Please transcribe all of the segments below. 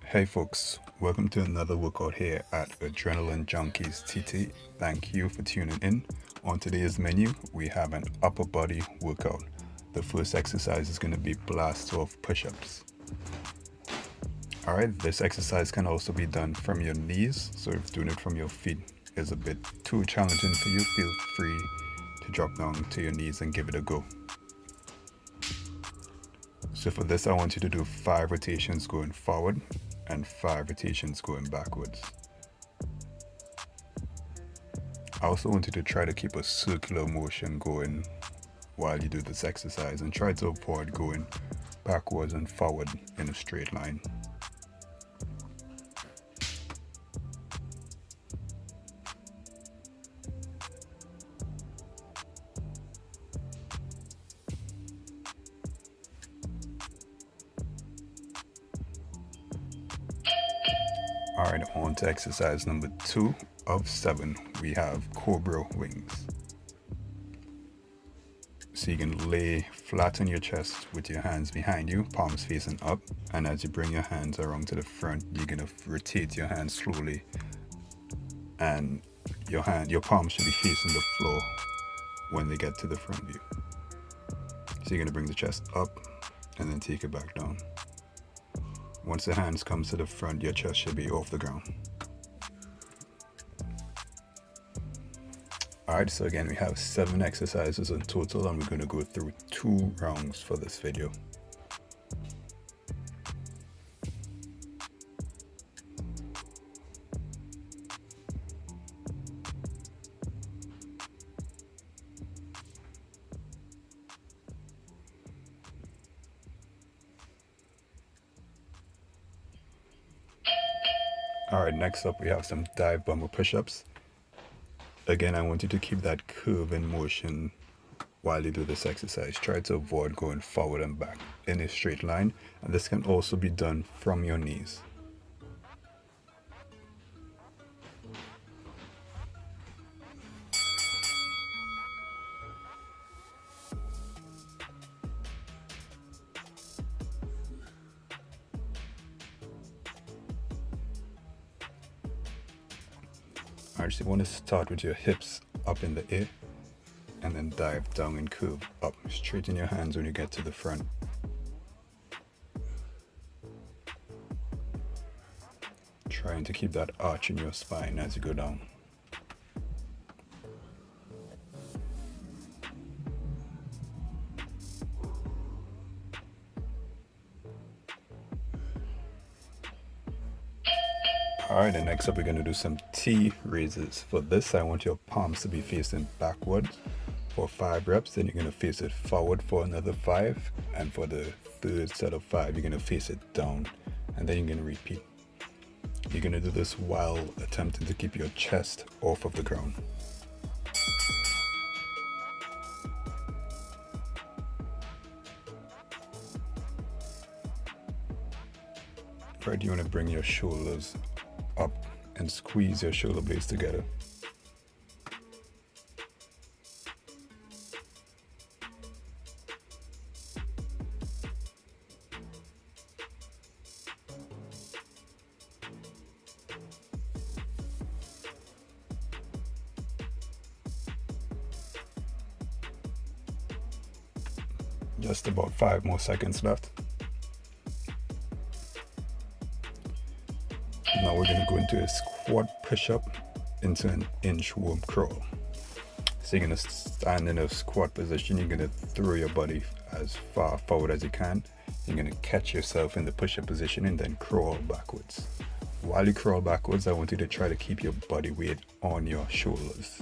Hey folks, welcome to another workout here at Adrenaline Junkies TT. Thank you for tuning in. On today's menu, we have an upper body workout. The first exercise is going to be blast off push-ups. Alright, this exercise can also be done from your knees, so if doing it from your feet is a bit too challenging for you, feel free to drop down to your knees and give it a go. So for this, I want you to do 5 rotations going forward and 5 rotations going backwards. I also want you to try to keep a circular motion going while you do this exercise and try to avoid going backwards and forward in a straight line. Alright, on to exercise number 2 of 7. We have cobra wings. So you can lay flat on your chest with your hands behind you, palms facing up, and as you bring your hands around to the front, you're going to rotate your hands slowly, and your palms should be facing the floor when they get to the front view. So you're going to bring the chest up and then take it back down. Once the hands come to the front, your chest should be off the ground. Alright, so again, we have 7 exercises in total, and we're going to go through 2 rounds for this video. Alright, next up we have some dive bomber push-ups. Again, I want you to keep that curve in motion while you do this exercise. Try to avoid going forward and back in a straight line, and this can also be done from your knees. Alright, so you want to start with your hips up in the air and then dive down and curve up. Straighten your hands when you get to the front. Trying to keep that arch in your spine as you go down. Alright, and next up we're going to do some T raises. For this, I want your palms to be facing backwards for 5 reps, then you're going to face it forward for another 5, and for the third set of 5, you're going to face it down, and then you're going to repeat. You're going to do this while attempting to keep your chest off of the ground. Right, you want to bring your shoulders up and squeeze your shoulder blades together. Just about 5 more seconds left. Now we're going to go into a squat push-up into an inchworm crawl. So you're going to stand in a squat position. You're going to throw your body as far forward as you can. You're going to catch yourself in the push-up position and then crawl backwards. While you crawl backwards, I want you to try to keep your body weight on your shoulders.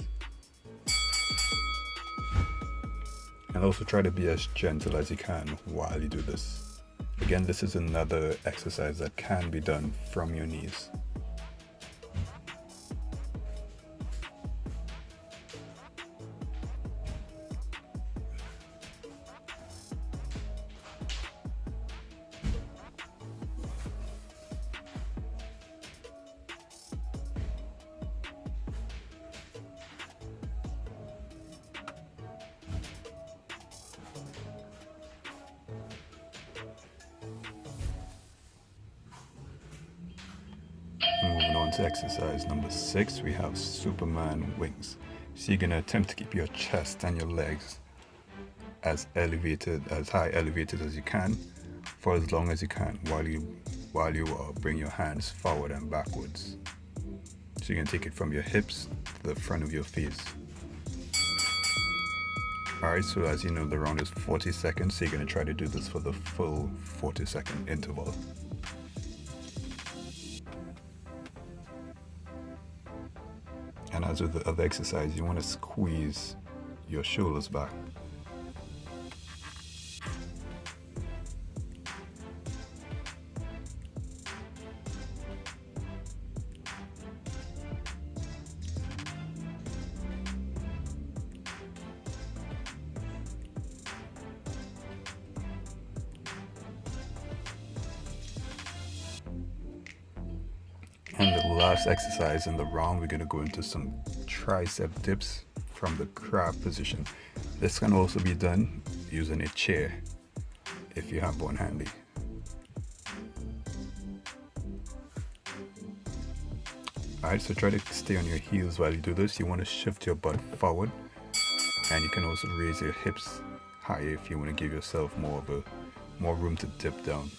And also try to be as gentle as you can while you do this. Again, this is another exercise that can be done from your knees. to exercise number 6. We have Superman wings. So you're gonna attempt to keep your chest and your legs as high elevated as you can for as long as you can while you bring your hands forward and backwards. So you can take it from your hips to the front of your face. Alright, so as you know, the round is 40 seconds, so you're going to try to do this for the full 40-second interval. And as with the other exercise, you want to squeeze your shoulders back. And the last exercise in the round, we're going to go into some tricep dips from the crab position. This can also be done using a chair if you have one handy. Alright, so try to stay on your heels while you do this. You want to shift your butt forward, and you can also raise your hips higher if you want to give yourself more room to dip down.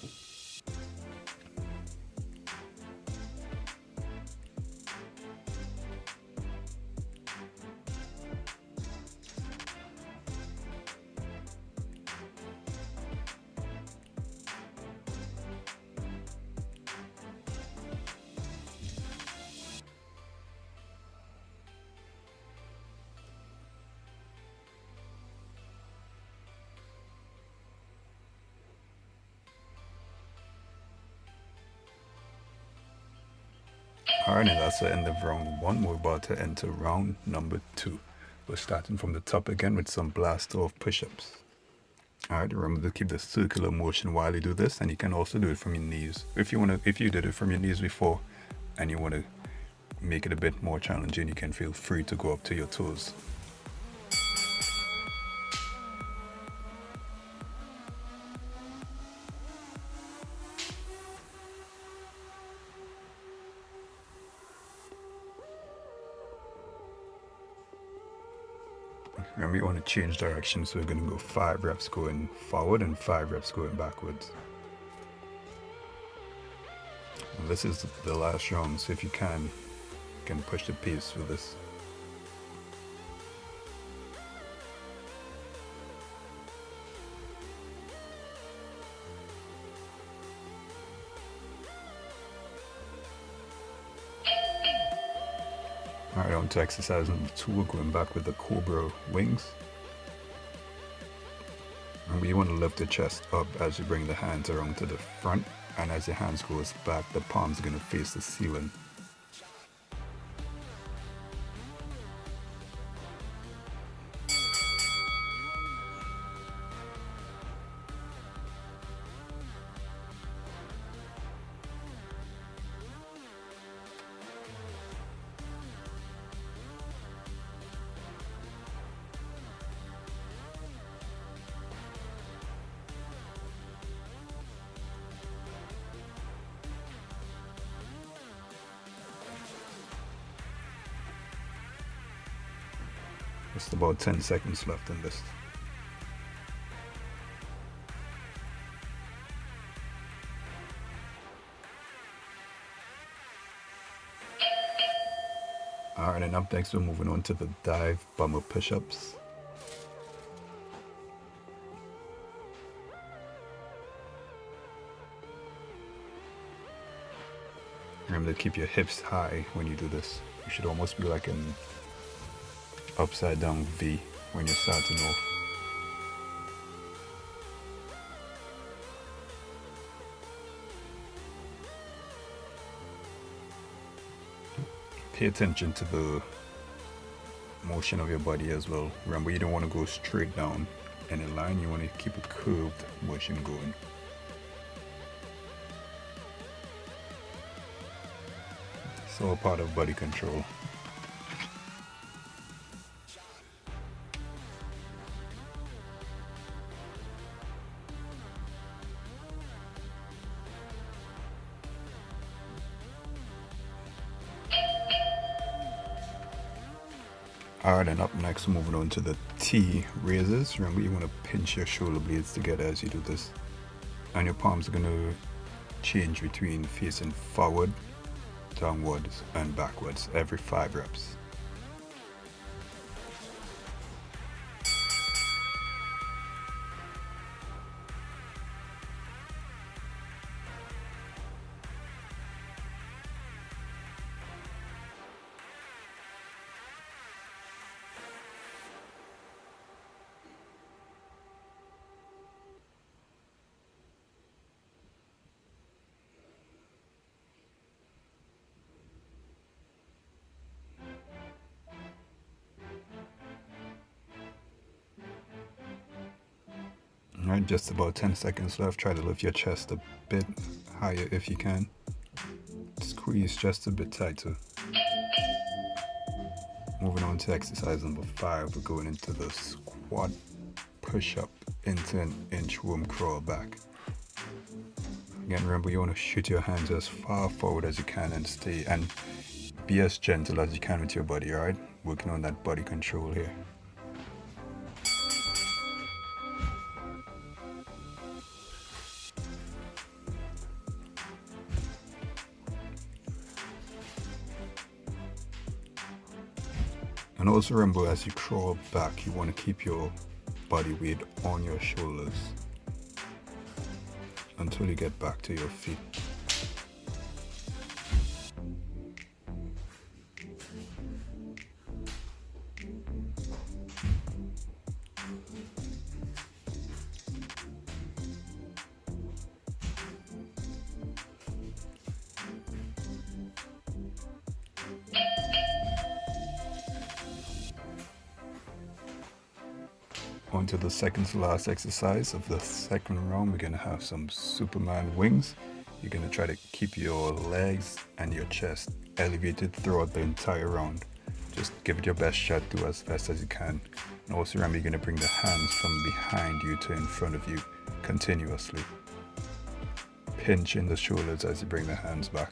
Alright, and that's the end of round 1. We're about to enter round number 2. We're starting from the top again with some blast off push-ups. Alright, remember to keep the circular motion while you do this, and you can also do it from your knees. If you did it from your knees before and you want to make it a bit more challenging, you can feel free to go up to your toes. Remember, you want to change direction, so we're going to go 5 reps going forward and 5 reps going backwards. And this is the last round, so if you can push the pace with this. Alright, on to exercise number 2. We're going back with the cobra wings. Remember, you want to lift the chest up as you bring the hands around to the front, and as your hands goes back, the palms are going to face the ceiling. Just about 10 seconds left in this. Alright, and up next we're moving on to the dive bomber push-ups. Remember to keep your hips high when you do this. You should almost be like an upside down V when you're starting off. Pay attention to the motion of your body as well. Remember, you don't want to go straight down in a line, you want to keep a curved motion going. It's all part of body control. Alright, and up next, moving on to the T raises. Remember, you want to pinch your shoulder blades together as you do this. And your palms are going to change between facing forward, downwards, and backwards every 5 reps. Alright, just about 10 seconds left. Try to lift your chest a bit higher if you can. Squeeze just a bit tighter. Moving on to exercise number 5, we're going into the squat push-up into an inch worm crawl back. Again, remember, you want to shoot your hands as far forward as you can and be as gentle as you can with your body, alright? Working on that body control here. And also remember, as you crawl back, you want to keep your body weight on your shoulders until you get back to your feet. On to the second to last exercise of the second round. We're going to have some Superman wings. You're going to try to keep your legs and your chest elevated throughout the entire round. Just give it your best shot, do as best as you can. And also remember, you're going to bring the hands from behind you to in front of you continuously. Pinch in the shoulders as you bring the hands back.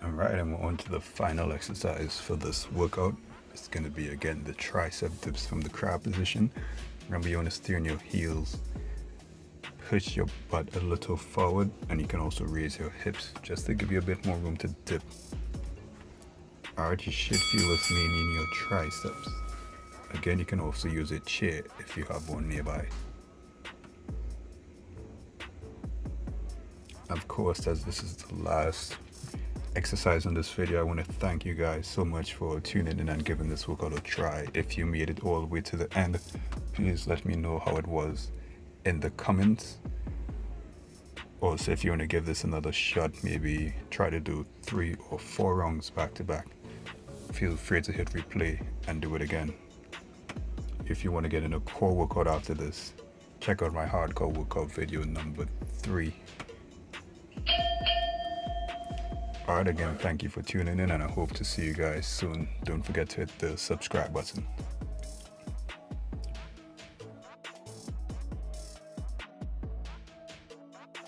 Alright, and we're on to the final exercise for this workout. It's going to be, again, the tricep dips from the crab position. Remember, you want to stay on your heels, push your butt a little forward, and you can also raise your hips just to give you a bit more room to dip. Alright, you should feel this mainly in your triceps. Again, you can also use a chair if you have one nearby. Of course, as this is the last exercise on this video, I want to thank you guys so much for tuning in and giving this workout a try. If you made it all the way to the end, please let me know how it was in the comments. Also, if you want to give this another shot, maybe try to do 3 or 4 rounds back to back, feel free to hit replay and do it again. If you want to get in a core workout after this, check out my hardcore workout video number 3. Alright, again, thank you for tuning in, and I hope to see you guys soon. Don't forget to hit the subscribe button.